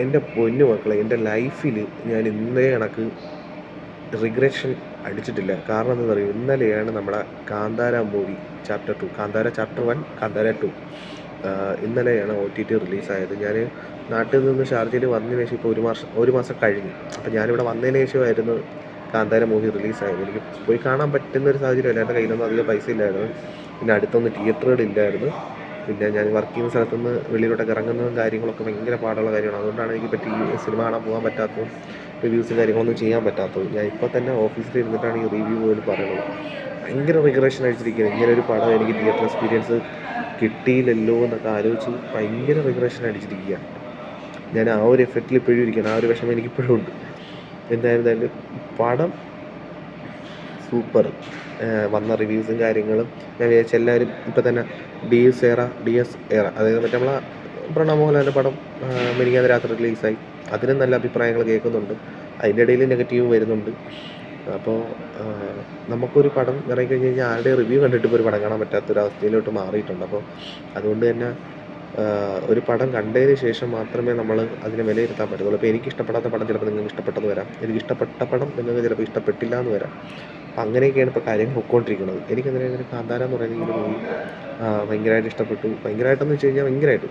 എൻ്റെ പൊന്നു മക്കളെ, എൻ്റെ ലൈഫിൽ ഞാൻ ഇന്നേ കണക്ക് റിഗ്രഷൻ അടിച്ചിട്ടില്ല. കാരണം എന്താണെന്ന് അറിയുമോ? ഇന്നലെയാണ് നമ്മുടെ Kantara movie chapter 2, Kantara chapter 1, Kantara 2 ഇന്നലെയാണ് OTT റിലീസായത്. ഞാൻ നാട്ടിൽ നിന്ന് ഷാർജയിൽ വന്നതിന് ശേഷം ഇപ്പോൾ ഒരു മാസം കഴിഞ്ഞു. അപ്പോൾ ഞാനിവിടെ വന്നതിന് ശേഷമായിരുന്നു കാന്താര മൂവി റിലീസായത്. എനിക്ക് പോയി കാണാൻ പറ്റുന്ന ഒരു സാഹചര്യമല്ല. എൻ്റെ കയ്യിലൊന്നും അധികം പൈസ ഇല്ലായിരുന്നു. പിന്നെ അടുത്തൊന്നും തിയേറ്ററുകളില്ലായിരുന്നു. പിന്നെ ഞാൻ വർക്ക് ചെയ്യുന്ന സ്ഥലത്തുനിന്ന് വെളിയിലോട്ടൊക്കെ ഇറങ്ങുന്നതും കാര്യങ്ങളൊക്കെ ഭയങ്കര പാടുള്ള കാര്യമാണ്. അതുകൊണ്ടാണ് എനിക്ക് സിനിമ കാണാൻ പോകാൻ പറ്റാത്തതും റിവ്യൂസും കാര്യങ്ങളൊന്നും ചെയ്യാൻ പറ്റാത്തത്. ഞാൻ ഇപ്പോൾ തന്നെ ഓഫീസിൽ ഇരുന്നിട്ടാണ് ഈ റിവ്യൂ പോലും പറയുന്നത്. ഭയങ്കര റിഗ്രഷൻ അടിച്ചിരിക്കുന്നത്. ഇങ്ങനെ ഒരു പടം എനിക്ക് തിയേറ്റർ എക്സ്പീരിയൻസ് കിട്ടിയില്ലല്ലോ എന്നൊക്കെ ആലോചിച്ച് ഭയങ്കര റിഗ്രഷൻ അടിച്ചിരിക്കുക. ഞാൻ ആ ഒരു എഫക്റ്റിൽ ഇപ്പോഴും ഇരിക്കണം. ആ ഒരു വിഷമം എനിക്കിപ്പോഴും ഉണ്ട്. എന്തായിരുന്നാലും പടം സൂപ്പർ. വന്ന റിവ്യൂസും കാര്യങ്ങളും ഞാൻ വിചാരിച്ച എല്ലാവരും ഇപ്പം തന്നെ DS എറ, അതായത് മറ്റേ നമ്മളെ പ്രണവ് മോഹൻലാലിൻ്റെ പടം മിനിഞ്ഞാന്ന് രാത്രി റിലീസായി. അതിനും നല്ല അഭിപ്രായങ്ങൾ കേൾക്കുന്നുണ്ട്. അതിൻ്റെ ഇടയിൽ നെഗറ്റീവ് വരുന്നുണ്ട്. അപ്പോൾ നമുക്കൊരു പടം ഇറങ്ങിക്കഴിഞ്ഞ് കഴിഞ്ഞാൽ ആരുടെ റിവ്യൂ കണ്ടിട്ട് ഇപ്പോൾ ഒരു പടം കാണാൻ പറ്റാത്തൊരവസ്ഥയിലോട്ട് മാറിയിട്ടുണ്ട്. അപ്പോൾ അതുകൊണ്ട് തന്നെ ഒരു പടം കണ്ടതിന് ശേഷം മാത്രമേ നമ്മൾ അതിനെ വിലയിരുത്താൻ പറ്റത്തുള്ളൂ. ഇപ്പോൾ എനിക്ക് ഇഷ്ടപ്പെടാത്ത പടം ചിലപ്പോൾ നിങ്ങൾക്ക് ഇഷ്ടപ്പെട്ടെന്ന് വരാം. എനിക്ക് ഇഷ്ടപ്പെട്ട പടം നിങ്ങൾക്ക് ചിലപ്പോൾ ഇഷ്ടപ്പെട്ടില്ല എന്ന് വരാം. അപ്പം അങ്ങനെയൊക്കെയാണ് ഇപ്പോൾ കാര്യങ്ങൾ പൊയ്ക്കൊണ്ടിരിക്കുന്നത്. എനിക്കെന്തായാലും കാന്താര എന്ന് പറയുന്ന ഈ ഒരു മൂവി ഭയങ്കരമായിട്ട് ഇഷ്ടപ്പെട്ടു. ഭയങ്കരമായിട്ടെന്ന് വെച്ച് കഴിഞ്ഞാൽ ഭയങ്കരമായിട്ട്